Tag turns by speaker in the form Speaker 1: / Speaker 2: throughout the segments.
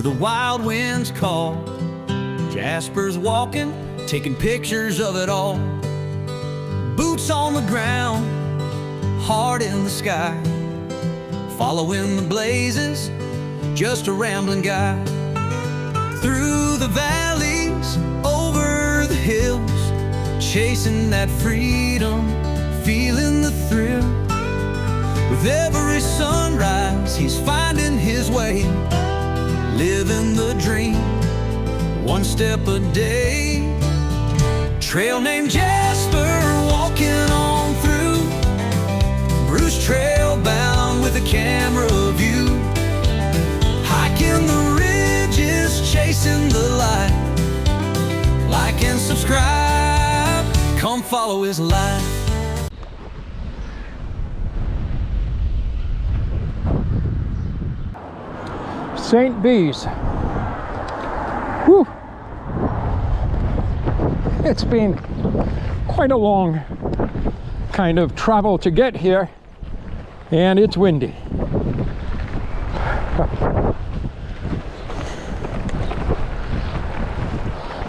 Speaker 1: the wild winds call. Jasper's walking, taking pictures of it all. Boots on the ground, heart in the sky, following the blazes, just a rambling guy. Through the valleys, over the hills, chasing that freedom, feeling the thrill. With every sunrise, he's finding his way, living the dream, one step a day. Trail named Jasper, walking on through, Bruce trail bound with a camera view, hiking the ridges, chasing the light. Like and subscribe, come follow his life.
Speaker 2: St. Bees. Whew. It's been quite a long kind of travel to get here, and it's windy.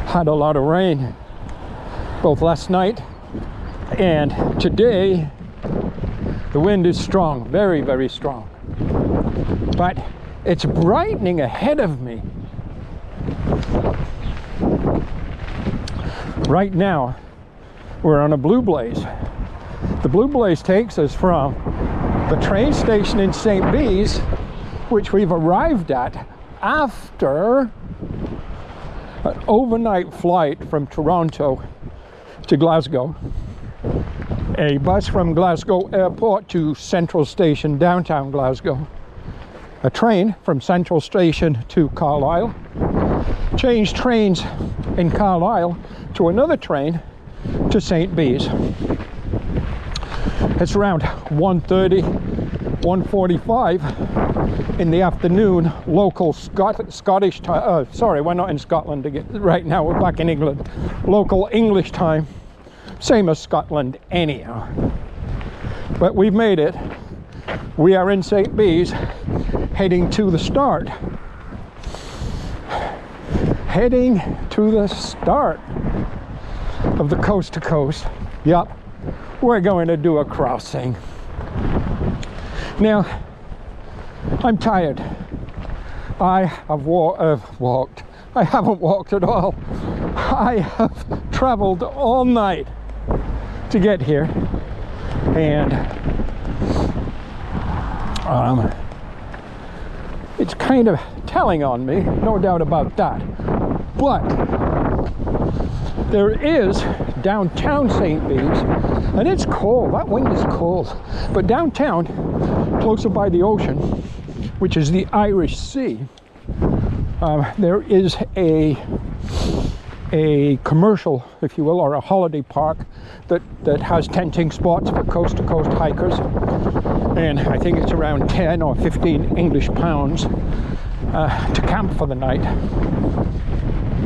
Speaker 2: Had a lot of rain both last night and today. The wind is strong, very, very strong. But it's brightening ahead of me. Right now, we're on a blue blaze. The blue blaze takes us from the train station in St. Bees, which we've arrived at after an overnight flight from Toronto to Glasgow. A bus from Glasgow Airport to Central Station, downtown Glasgow. A train from Central Station to Carlisle. Changed trains in Carlisle to another train to St. Bees. It's around 1:30, 1:45 in the afternoon, local Scottish time. Sorry, we're not in Scotland right now, we're back in England. Local English time, same as Scotland anyhow. But we've made it. We are in St. Bees, heading to the start. Heading to the start of the coast to coast. Yup, we're going to do a crossing. Now, I'm tired. I have walked. I haven't walked at all. I have traveled all night to get here, and it's kind of telling on me, no doubt about that. But there is downtown St. Bees, and it's cold. That wind is cold. But downtown, closer by the ocean, which is the Irish Sea, there is a commercial, if you will, or a holiday park that has tenting spots for coast-to-coast hikers. And I think it's around 10 or 15 English pounds to camp for the night,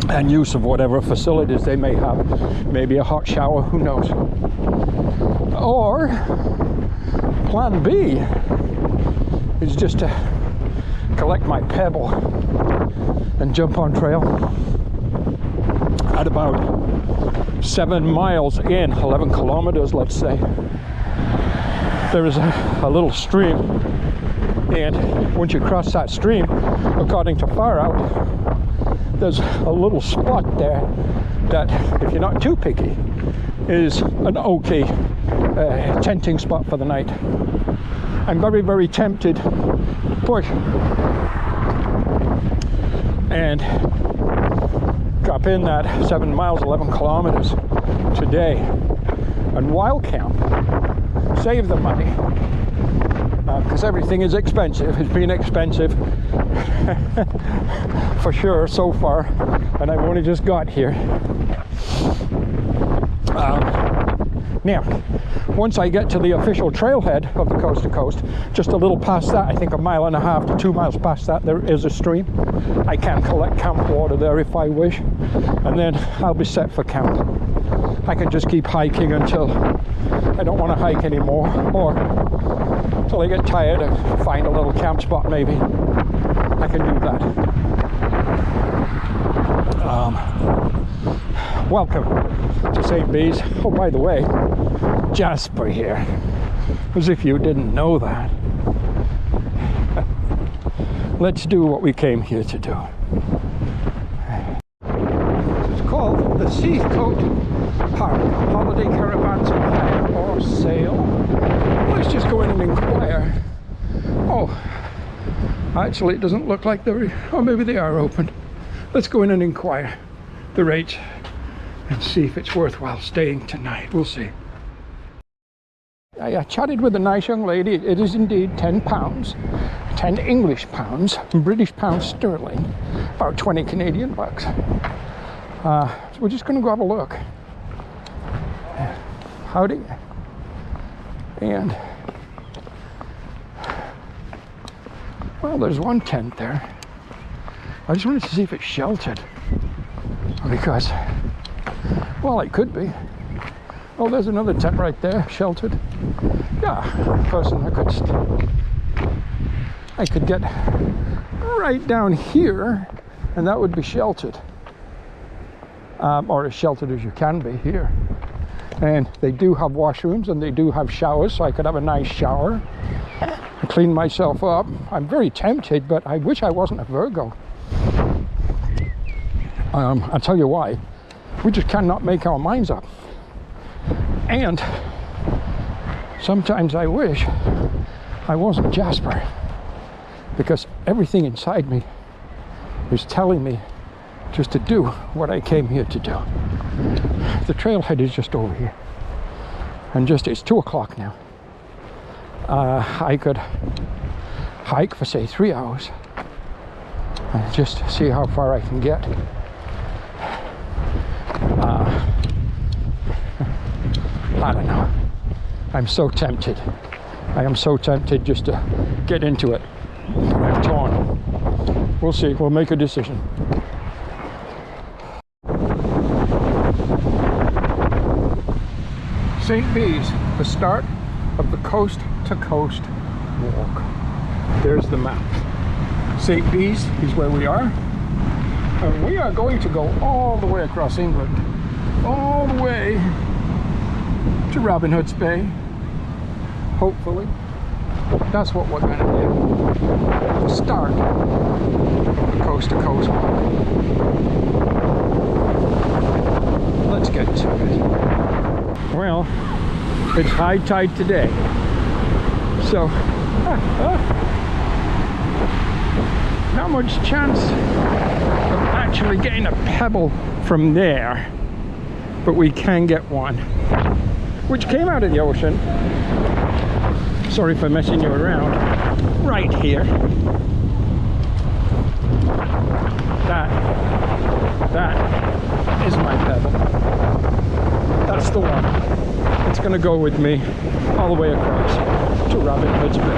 Speaker 2: and use of whatever facilities they may have, maybe a hot shower, who knows. Or plan B is just to collect my pebble and jump on trail. At about 7 miles in, 11 kilometers let's say, there is a little stream, and once you cross that stream, according to Far Out, there's a little spot there that, if you're not too picky, is an okay tenting spot for the night. I'm very, very tempted to push and drop in that 7 miles, 11 kilometers today and wild camp. Save the money, because everything is expensive. It's been expensive for sure so far, and I've only just got here. Now, once I get to the official trailhead of the coast to coast, just a little past that, I think 1.5 miles to 2 miles past that, there is a stream. I can collect camp water there if I wish, and then I'll be set for camp. I can just keep hiking until I don't want to hike anymore, or until I get tired and find a little camp spot maybe. I can do that. Welcome to St. Bees. Oh, by the way, Jasper here. As if you didn't know that. Let's do what we came here to do. It's called the Seacoast Park. Holiday caravans for hire or sale. Let's just go in and inquire. Oh, actually it doesn't look like they're, or maybe they are open. Let's go in and inquire the rates and see if it's worthwhile staying tonight. We'll see. I chatted with a nice young lady. It is indeed £10, 10 English pounds, British pounds sterling, about 20 Canadian bucks. So we're just going to go have a look. Howdy. And, well, there's one tent there. I just wanted to see if it's sheltered. Because, well, it could be. Oh, there's another tent right there, sheltered. Yeah, person I could get right down here, and that would be sheltered. Or as sheltered as you can be here. And they do have washrooms and they do have showers, so I could have a nice shower and clean myself up. I'm very tempted, but I wish I wasn't a Virgo. I'll tell you why. We just cannot make our minds up. And sometimes I wish I wasn't Jasper, because everything inside me is telling me just to do what I came here to do. The trailhead is just over here, and it's 2 o'clock now. I could hike for say 3 hours and just see how far I can get. I don't know. I'm so tempted. I am so tempted just to get into it. I'm torn. We'll see. We'll make a decision. St. Bees, the start of the coast to coast walk. There's the map. St. Bees is where we are. And we are going to go all the way across England. All the way to Robin Hood's Bay. Hopefully. That's what we're going to do. Start the coast to coast walk. Let's get to it. Well, it's high tide today. So, not much chance of actually getting a pebble from there, but we can get one, which came out of the ocean. Sorry for messing you around. Right here. That is my pebble. That's the one. It's going to go with me all the way across to Robin Hood's Bay.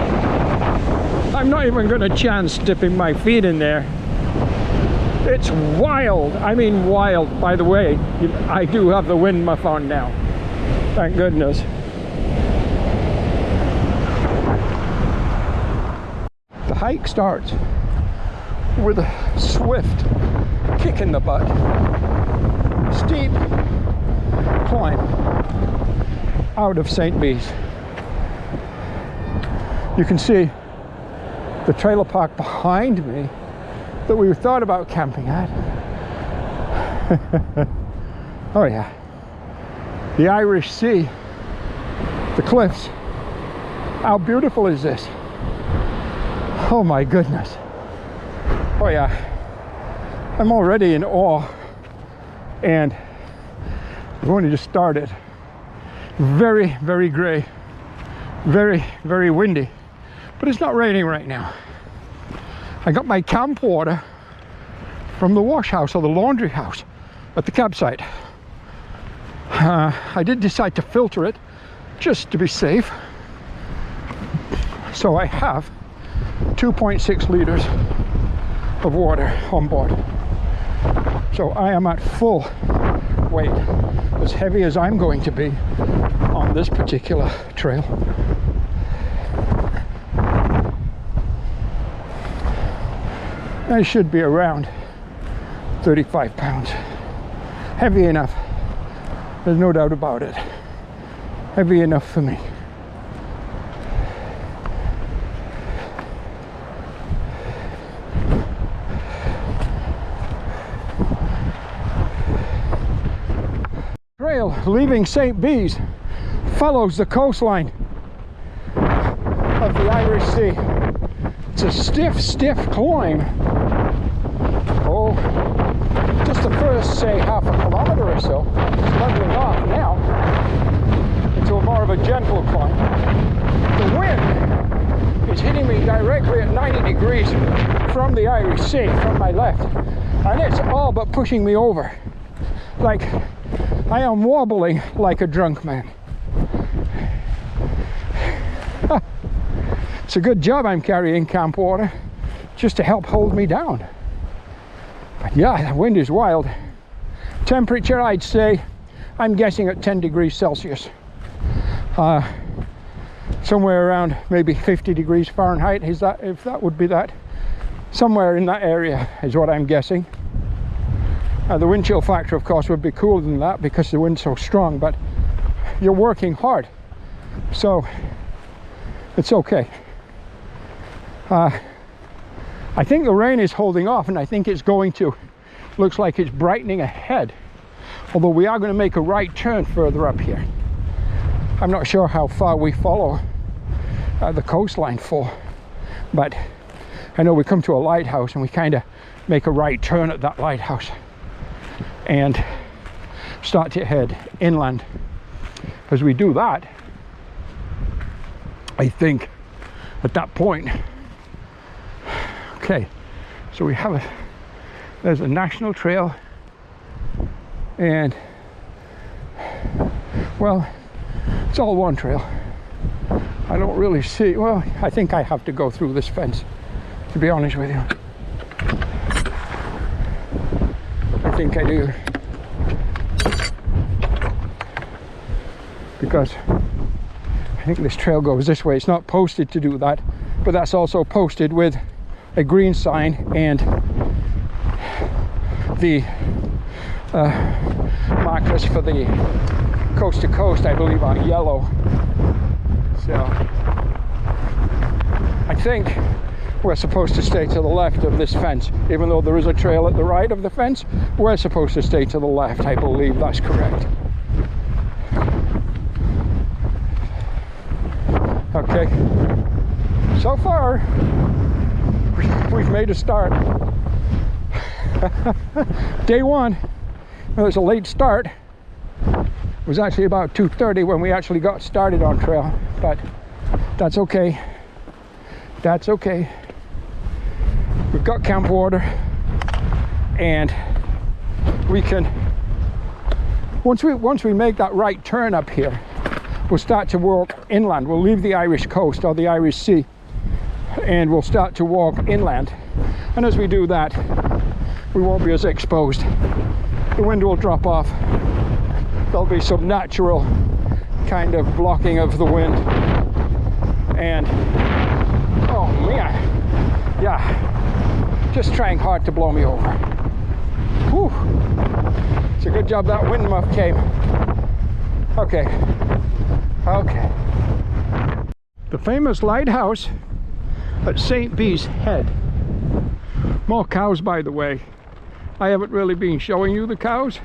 Speaker 2: I'm not even going to chance dipping my feet in there. It's wild. I mean wild. By the way, I do have the wind muff on now. Thank goodness. The hike starts with a swift kick in the butt, steep climb out of St. Bees. You can see the trailer park behind me that we thought about camping at. Oh yeah, the Irish Sea, the cliffs. How beautiful is this? Oh my goodness. Oh yeah, I'm already in awe, and we've only just started. Very, very gray, very, very windy, but it's not raining right now. I got my camp water from the wash house or the laundry house at the campsite. I did decide to filter it just to be safe. So I have 2.6 liters of water on board. So I am at full weight, as heavy as I'm going to be on this particular trail. I should be around 35 pounds. Heavy enough. There's no doubt about it. Heavy enough for me. Trail leaving St. Bees follows the coastline of the Irish Sea. It's a stiff climb. Oh, just the first, say, half a kilometer or so. It's leveling off now into a more of a gentle climb. The wind is hitting me directly at 90 degrees from the Irish Sea, from my left, and it's all but pushing me over. Like, I am wobbling like a drunk man. It's a good job I'm carrying camp water just to help hold me down. But yeah, the wind is wild. Temperature, I'd say, I'm guessing at 10 degrees Celsius. Somewhere around maybe 50 degrees Fahrenheit, is that, if that would be that. Somewhere in that area is what I'm guessing. The wind chill factor, of course, would be cooler than that because the wind's so strong, but you're working hard, so it's okay. I think the rain is holding off, and I think it's going to. Looks like it's brightening ahead, although we are going to make a right turn further up here. I'm not sure how far we follow the coastline for, but I know we come to a lighthouse and we kind of make a right turn at that lighthouse and start to head inland. As we do that, I think at that point, okay, so we have there's a national trail, and well, it's all one trail. I don't really see, well, I think I have to go through this fence, to be honest with you. I think I do, because I think this trail goes this way. It's not posted to do that, but that's also posted with a green sign, and the markers for the coast to coast, I believe, are yellow. So I think we're supposed to stay to the left of this fence. Even though there is a trail at the right of the fence, we're supposed to stay to the left. I believe that's correct. Okay, so far we've made a start. Day one, well, it was a late start. It was actually about 2:30 when we actually got started on trail, but that's okay. That's okay. We've got camp water, and we can, once we make that right turn up here, we'll start to walk inland. We'll leave the Irish coast or the Irish Sea, and we'll start to walk inland. And as we do that, we won't be as exposed. The wind will drop off. There'll be some natural kind of blocking of the wind. And, oh man, yeah, just trying hard to blow me over. Whew. It's a good job that wind muff came. Okay. Okay. The famous lighthouse at St. Bees Head. More cows, by the way. I haven't really been showing you the cows,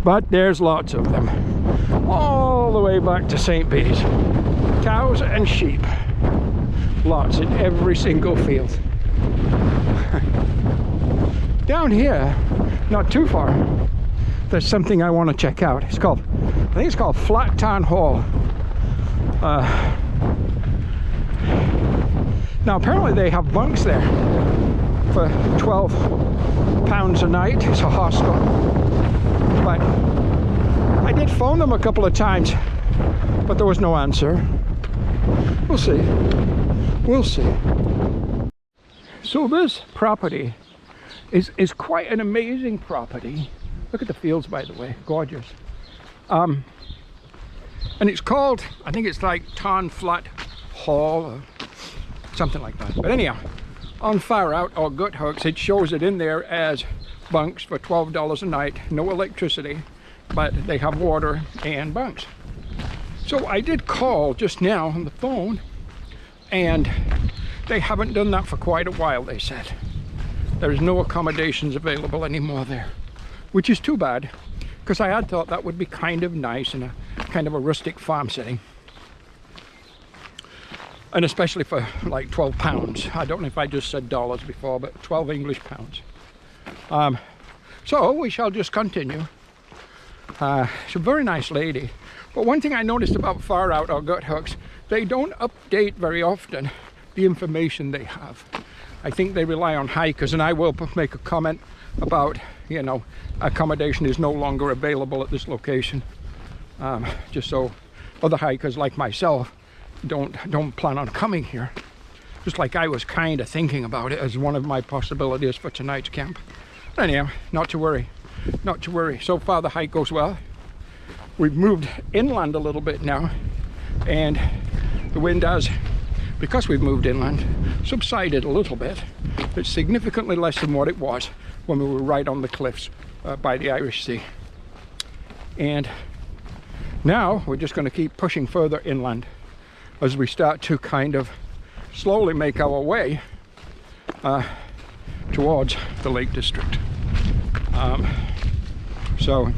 Speaker 2: but there's lots of them. All the way back to St. Bees. Cows and sheep. Lots in every single field. Down here, not too far, there's something I want to check out. It's called, I think it's called Flat Town Hall. Now apparently they have bunks there for £12 a night. It's a hostel. But I did phone them a couple of times, but there was no answer. We'll see. We'll see. So this property is quite an amazing property. Look at the fields, by the way, gorgeous. And it's called, I think it's like Tarn Flat Hall or something like that. But anyhow, on Far Out or Gut Hooks, it shows it in there as bunks for $12 a night, no electricity, but they have water and bunks. So I did call just now on the phone, and they haven't done that for quite a while, they said. There's no accommodations available anymore there, which is too bad, because I had thought that would be kind of nice in a kind of a rustic farm setting. And especially for like £12. I don't know if I just said dollars before, but 12 English pounds. So we shall just continue. She's a very nice lady. But one thing I noticed about Far Out or Gut Hooks, they don't update very often the information they have. I think they rely on hikers, and I will make a comment about, you know, accommodation is no longer available at this location. Just so other hikers like myself don't plan on coming here. Just like I was kind of thinking about it as one of my possibilities for tonight's camp. Anyhow, not to worry, not to worry. So far the hike goes well. We've moved inland a little bit now, and the wind has, because we've moved inland, subsided a little bit. It's significantly less than what it was when we were right on the cliffs by the Irish Sea. And now we're just going to keep pushing further inland as we start to kind of slowly make our way towards the Lake District. So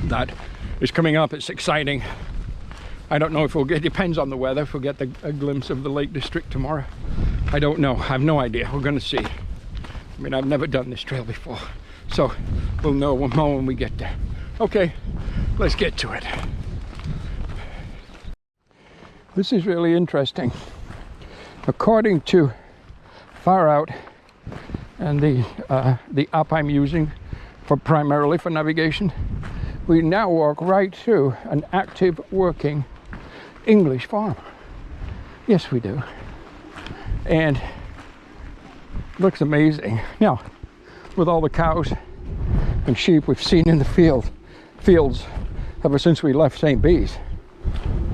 Speaker 2: that is coming up. It's exciting. I don't know if we'll get, depends on the weather, if we'll get a glimpse of the Lake District tomorrow. I don't know. I have no idea. We're going to see. I mean, I've never done this trail before, so we'll know more when we get there. Okay, let's get to it. This is really interesting. According to Far Out and the app I'm using primarily for navigation, we now walk right through an active working English farm. Yes, we do. And looks amazing. Now, with all the cows and sheep we've seen in the fields ever since we left St. Bees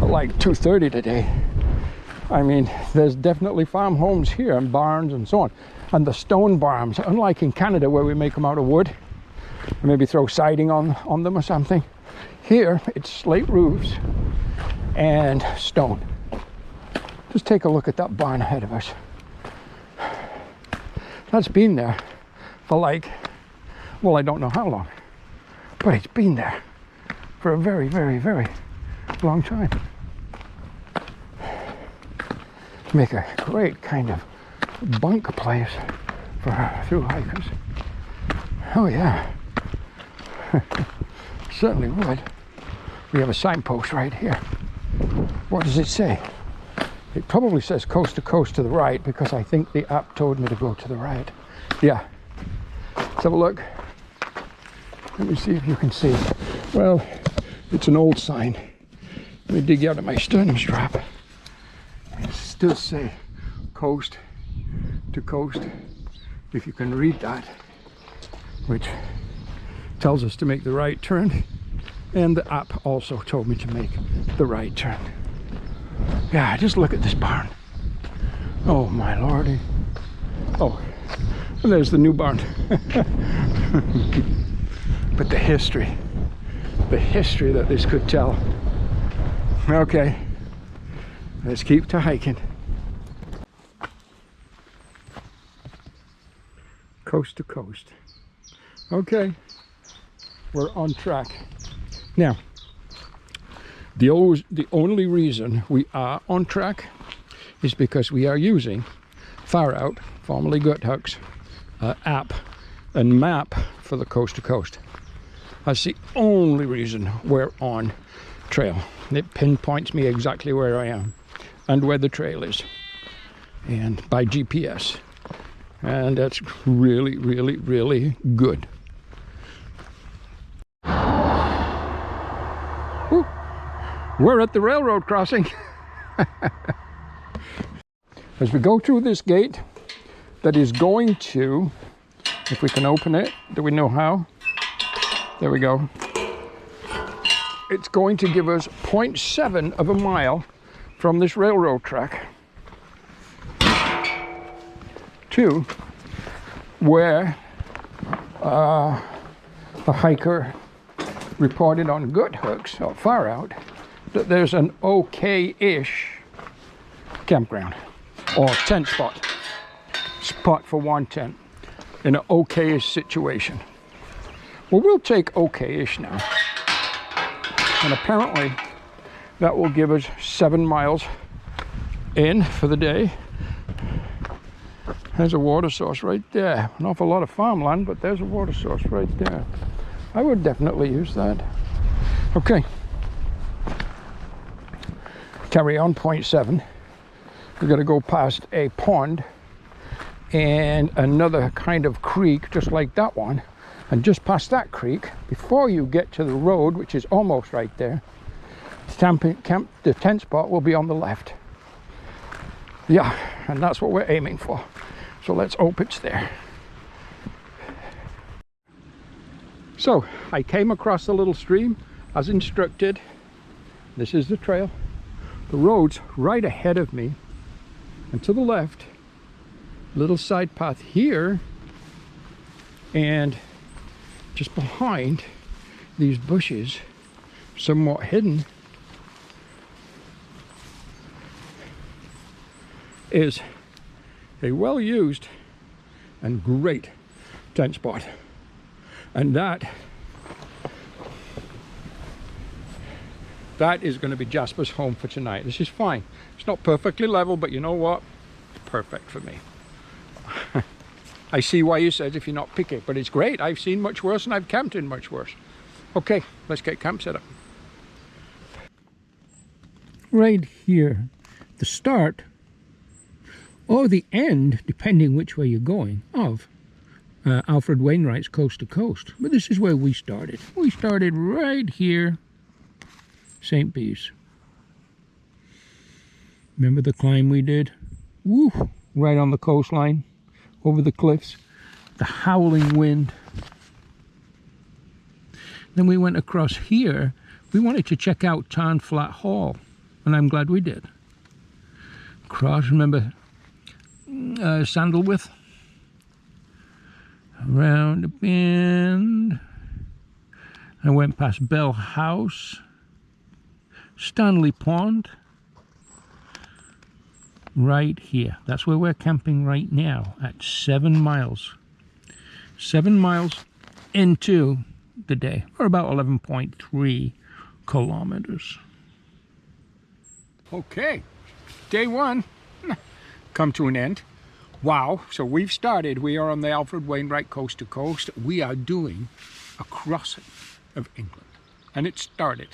Speaker 2: at like 2:30 today. I mean, there's definitely farm homes here and barns and so on. And the stone barns, unlike in Canada where we make them out of wood, maybe throw siding on them or something. Here, it's slate roofs and stone. Just take a look at that barn ahead of us. That's been there for like, well, I don't know how long, but it's been there for a very, very, very long time. Make a great kind of bunk place for through hikers. Oh yeah, certainly would. We have a signpost right here. What does it say? It probably says coast to coast to the right, because I think the app told me to go to the right. Yeah, let's have a look. Let me see if you can see. Well, it's an old sign. Let me dig out of my sternum strap. It still say coast to coast, if you can read that, which tells us to make the right turn, and the app also told me to make the right turn. Yeah, just look at this barn. Oh my lordy. Oh, and there's the new barn. But the history that this could tell. Okay, let's keep to hiking. Coast to coast. Okay, we're on track. Now, the only reason we are on track is because we are using Far Out, formerly Gut Hooks, app and map for the coast to coast. That's the only reason we're on trail. It pinpoints me exactly where I am and where the trail is, and by GPS. And that's really, really, really good. Woo. We're at the railroad crossing. As we go through this gate that is going to, if we can open it, do we know how? There we go. It's going to give us 0.7 of a mile from this railroad track to where a hiker reported on Gut Hooks, or Far Out, that there's an okay-ish campground or tent spot for one tent in an okay-ish situation. Well, we'll take okay-ish now, and apparently that will give us 7 miles in for the day. There's a water source right there. An awful lot of farmland, but there's a water source right there. I would definitely use that. Okay. Carry on, point 7. We're going to go past a pond and another kind of creek, just like that one. And just past that creek, before you get to the road, which is almost right there, the tent spot will be on the left. Yeah, and that's what we're aiming for. So let's hope it's there. So I came across the little stream as instructed. This is the trail. The road's right ahead of me, and to the left, little side path here, and just behind these bushes, somewhat hidden, is a well-used and great tent spot. And that is going to be Jasper's home for tonight. This is fine. It's not perfectly level, but you know what? Perfect for me. I see why you said if you're not picky, but it's great. I've seen much worse and I've camped in much worse. Okay, let's get camp set up. Right here, the start or the end, depending which way you're going, of Alfred Wainwrights Coast to Coast. But this is where we started. We started right here, St. Bees. Remember the climb we did? Woo! Right on the coastline, over the cliffs, the howling wind. Then we went across here. We wanted to check out Tarn Flat Hall, and I'm glad we did. Cross, remember Sandalworth? Around a bend. I went past Bell House, Stanley Pond, right here. That's where we're camping right now at 7 miles. 7 miles into the day, or about 11.3 kilometers. Okay, day 1 come to an end. Wow, so we've started. We are on the Alfred Wainwright Coast to Coast. We are doing a crossing of England, and it started.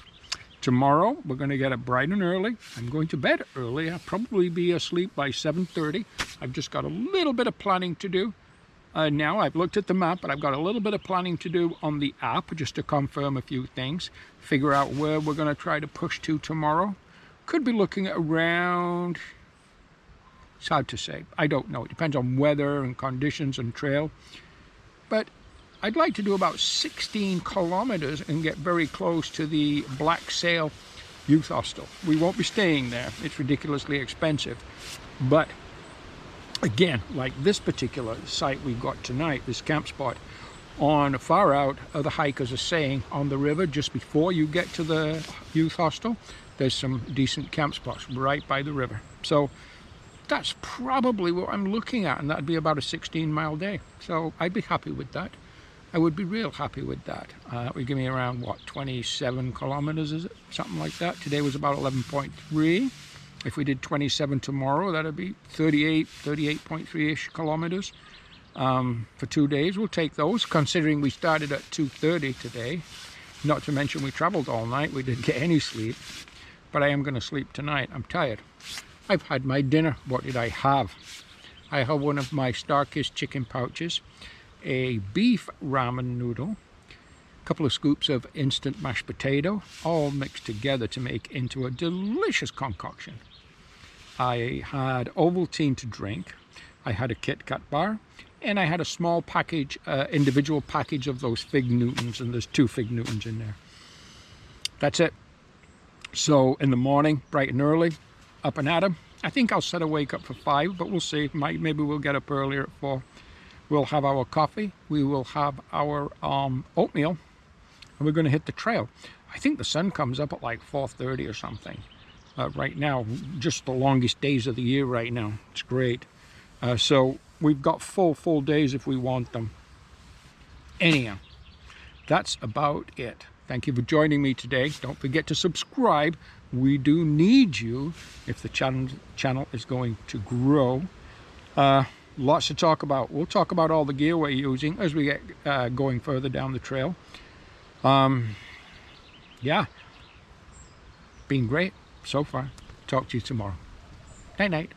Speaker 2: Tomorrow we're going to get up bright and early. I'm going to bed early. I'll probably be asleep by 7:30. I've just got a little bit of planning to do. Now I've looked at the map, but I've got a little bit of planning to do on the app just to confirm a few things, figure out where we're going to try to push to tomorrow. Could be looking at around, it's hard to say, I don't know, it depends on weather and conditions and trail, but I'd like to do about 16 kilometers and get very close to the Black Sail Youth Hostel. We won't be staying there, it's ridiculously expensive, but again, like this particular site we've got tonight, this camp spot, on Far Out, the hikers are saying on the river just before you get to the youth hostel, there's some decent camp spots right by the river. So that's probably what I'm looking at, and that'd be about a 16-mile day. So I'd be happy with that. I would be real happy with that. It would give me around, what, 27 kilometers, is it? Something like that. Today was about 11.3. If we did 27 tomorrow, that'd be 38.3-ish kilometers for 2 days. We'll take those, considering we started at 2:30 today. Not to mention we traveled all night. We didn't get any sleep. But I am going to sleep tonight. I'm tired. I've had my dinner. What did I have? I had one of my Star-Kissed chicken pouches, a beef ramen noodle, a couple of scoops of instant mashed potato, all mixed together to make into a delicious concoction. I had Ovaltine to drink, I had a Kit Kat bar, and I had a small package, individual package of those Fig Newtons, and there's 2 Fig Newtons in there. That's it. So in the morning, bright and early, up and at 'em. I think I'll set a wake up for 5, but we'll see. Maybe we'll get up earlier at 4. We'll have our coffee, we will have our oatmeal, and we're going to hit the trail. I think the sun comes up at like 4:30 or something right now. Just the longest days of the year right now. It's great. So we've got full days if we want them. Anyhow, that's about it. Thank you for joining me today. Don't forget to subscribe. We do need you if the channel is going to grow. Lots to talk about. We'll talk about all the gear we're using as we get going further down the trail. Yeah, been great so far. Talk to you tomorrow. Night night.